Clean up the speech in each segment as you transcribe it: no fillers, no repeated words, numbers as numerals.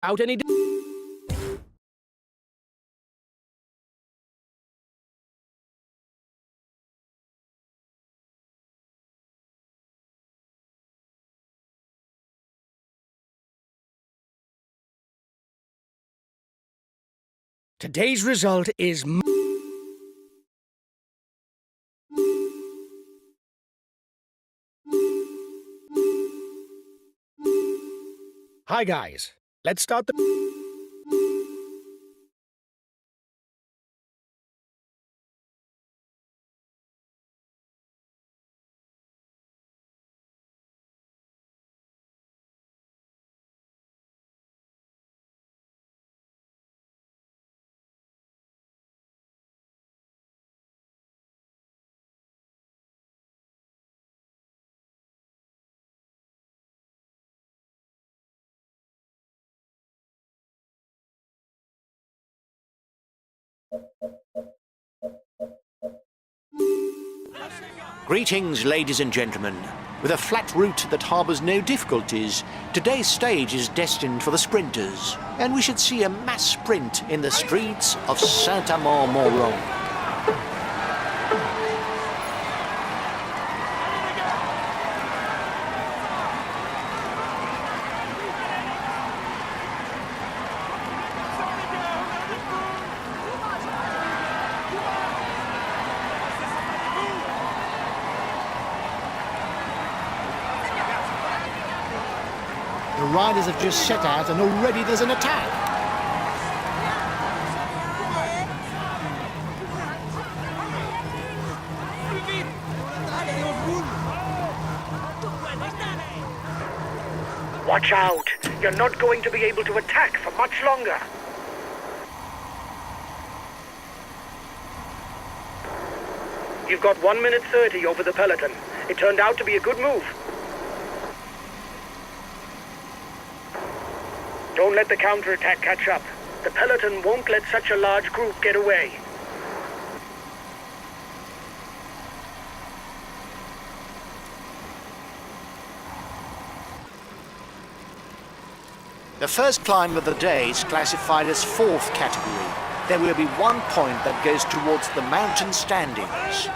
Out any... Today's result is... Hi guys, let's start the... Greetings, ladies and gentlemen. With a flat route that harbours no difficulties, today's stage is destined for the sprinters, and we should see a mass sprint in the streets of Saint-Amand-Montrond. The riders have just set out and already there's an attack. Watch out! You're not going to be able to attack for much longer. You've got 1 minute 30 over the peloton. It turned out to be a good move. Don't let the counterattack catch up. The peloton won't let such a large group get away. The first climb of the day is classified as 4th category. There will be 1 point that goes towards the mountain standings.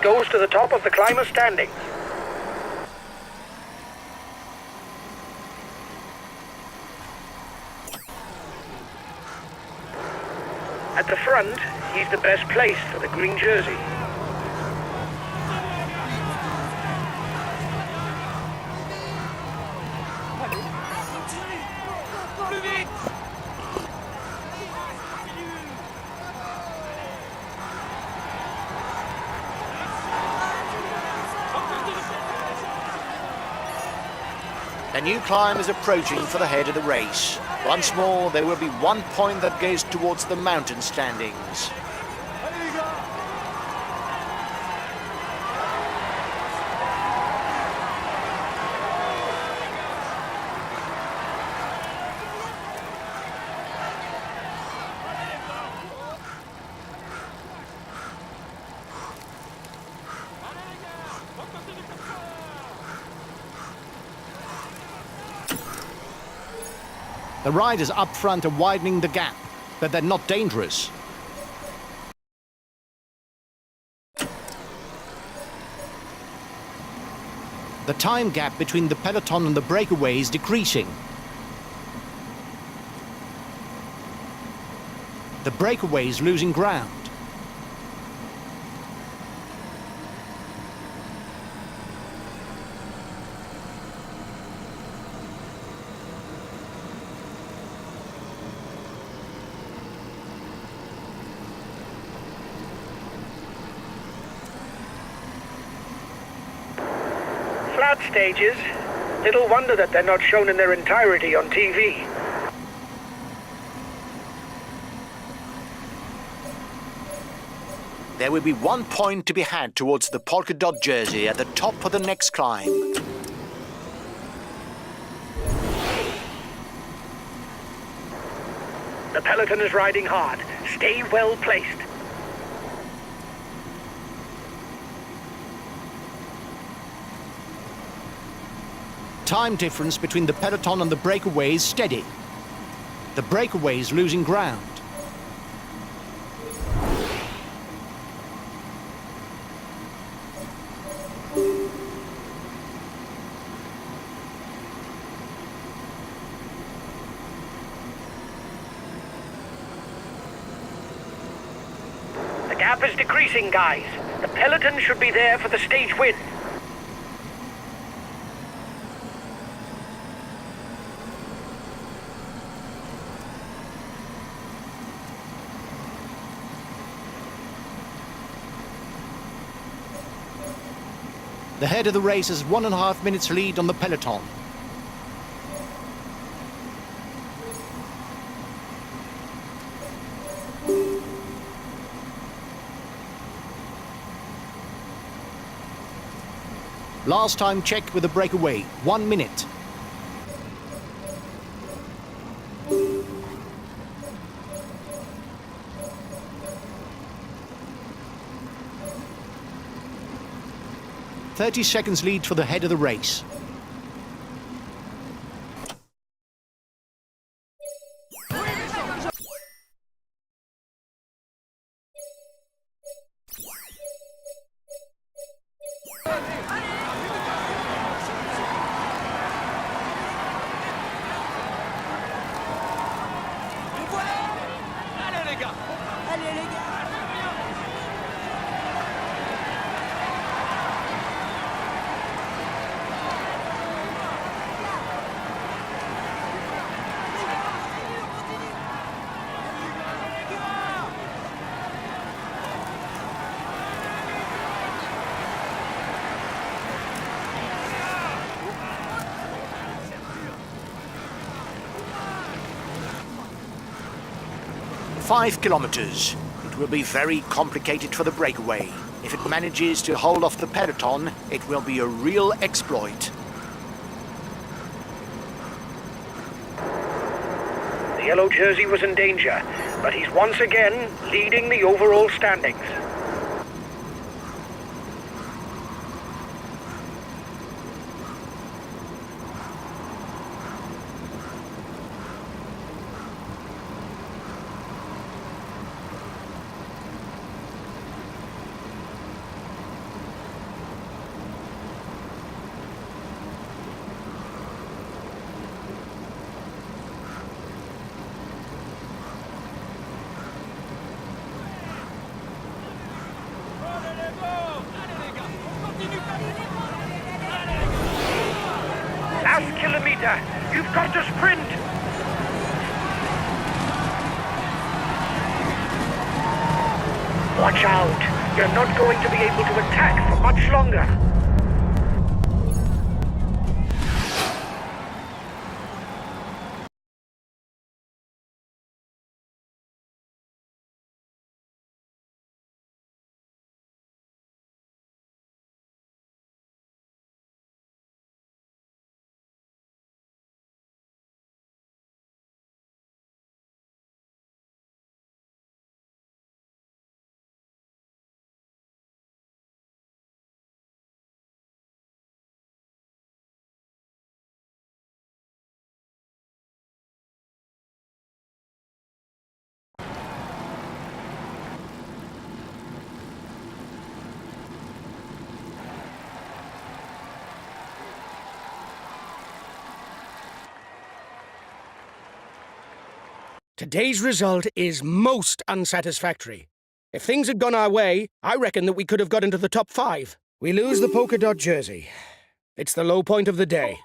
Goes to the top of the climber standings. At the front, he's the best placed for the green jersey. The new climb is approaching for the head of the race. Once more, there will be 1 point that goes towards the mountain standings. The riders up front are widening the gap, but they're not dangerous. The time gap between the peloton and the breakaway is decreasing. The breakaway is losing ground. Flat stages. Little wonder that they're not shown in their entirety on TV. There will be 1 point to be had towards the polka dot jersey at the top of the next climb. The peloton is riding hard. Stay well placed. Time difference between the peloton and the breakaway is steady. The breakaway is losing ground. The gap is decreasing, guys. The peloton should be there for the stage win. The head of the race has 1.5 minutes lead on the peloton. Last time checked with the breakaway, 1 minute. "30 seconds lead for the head of the race." Allez les gars. 5 kilometers. It will be very complicated for the breakaway. If it manages to hold off the peloton, it will be a real exploit. The yellow jersey was in danger, but he's once again leading the overall standings. Last kilometer, you've got to sprint. Watch out. You're not going to be able to attack for much longer. Today's result is most unsatisfactory. If things had gone our way, I reckon that we could have got into the top 5. We lose the polka dot jersey. It's the low point of the day.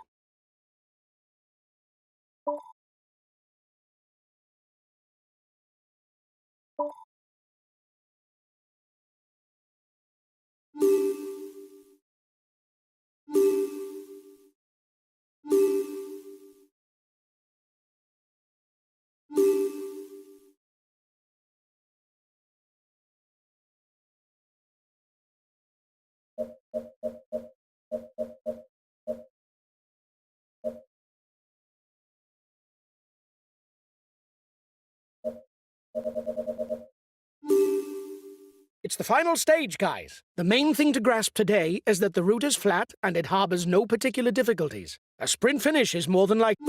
It's the final stage, guys. The main thing to grasp today is that the route is flat and it harbors no particular difficulties. A sprint finish is more than likely.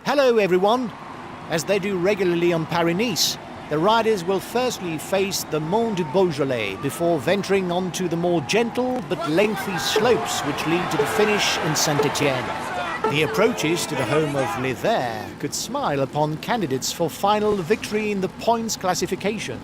Hello, everyone. As they do regularly on Paris-Nice, the riders will firstly face the Mont du Beaujolais before venturing onto the more gentle but lengthy slopes which lead to the finish in Saint-Étienne. The approaches to the home of Les Verts could smile upon candidates for final victory in the points classification.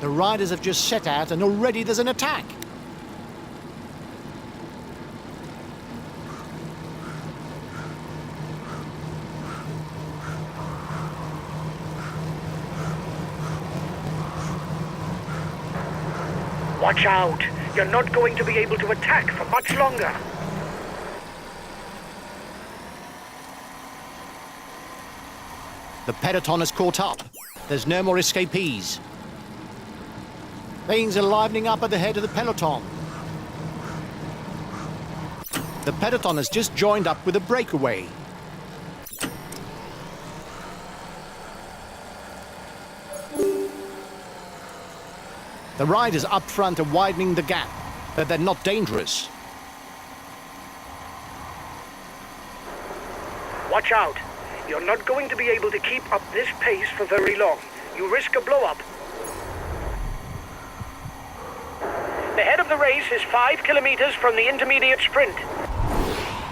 The riders have just set out and already there's an attack. Watch out! You're not going to be able to attack for much longer. The peloton has caught up. There's no more escapees. Things are livening up at the head of the peloton. The peloton has just joined up with a breakaway. The riders up front are widening the gap, but they're not dangerous. Watch out! You're not going to be able to keep up this pace for very long. You risk a blow-up. The head of the race is 5 kilometers from the intermediate sprint.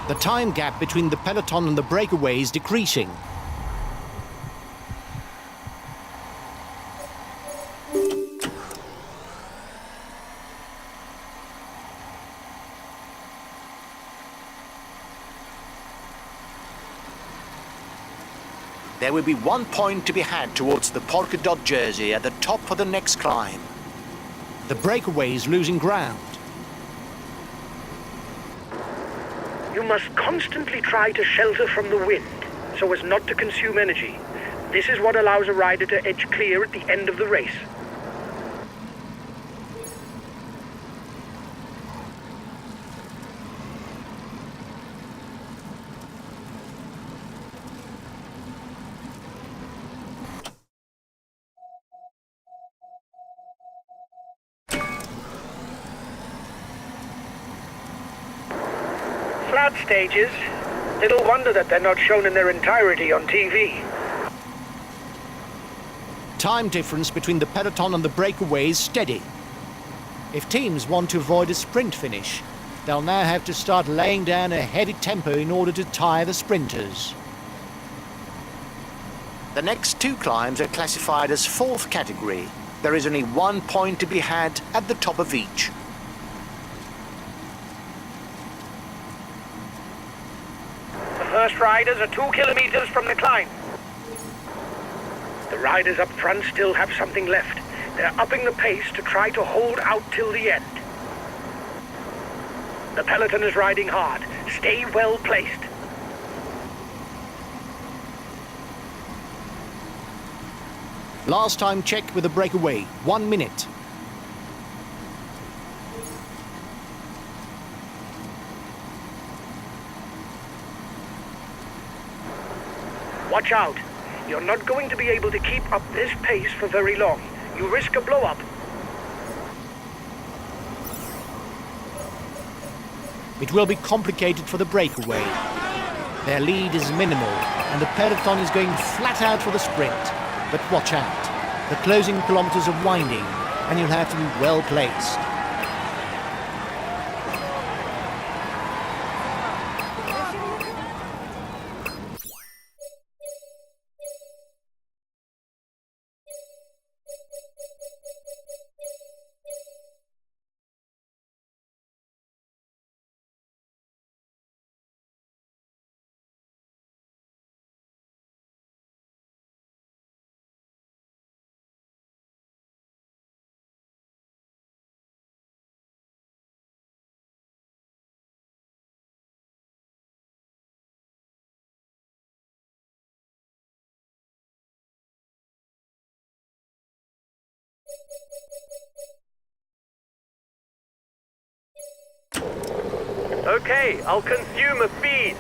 The time gap between the peloton and the breakaway is decreasing. There will be 1 point to be had towards the polka dot jersey at the top of the next climb. The breakaway is losing ground. You must constantly try to shelter from the wind, so as not to consume energy. This is what allows a rider to edge clear at the end of the race. Flat stages. Little wonder that they're not shown in their entirety on TV. Time difference between the peloton and the breakaway is steady. If teams want to avoid a sprint finish, they'll now have to start laying down a heavy tempo in order to tire the sprinters. The next 2 climbs are classified as 4th category. There is only 1 point to be had at the top of each. The first riders are 2 kilometers from the climb. The riders up front still have something left. They're upping the pace to try to hold out till the end. The peloton is riding hard. Stay well placed. Last time checked with the breakaway, 1 minute. Watch out. You're not going to be able to keep up this pace for very long. You risk a blow-up. It will be complicated for the breakaway. Their lead is minimal, and the peloton is going flat out for the sprint. But watch out. The closing kilometers are winding, and you'll have to be well placed. Okay, I'll consume a feed.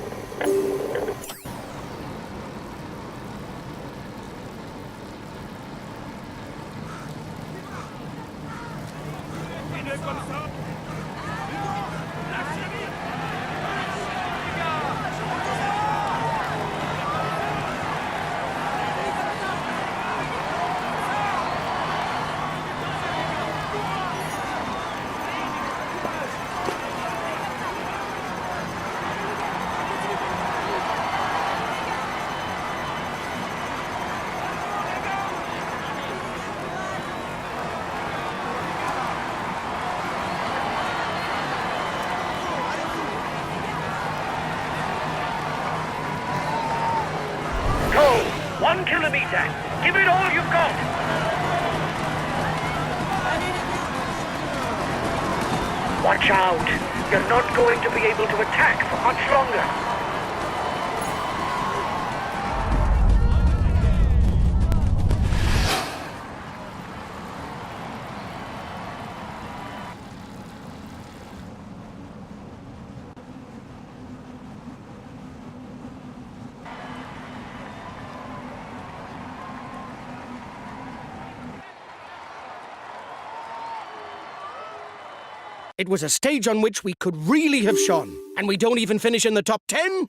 Go! 1 kilometer! Give it all you've got! Watch out! You're not going to be able to attack for much longer. It was a stage on which we could really have shone, and we don't even finish in the top 10?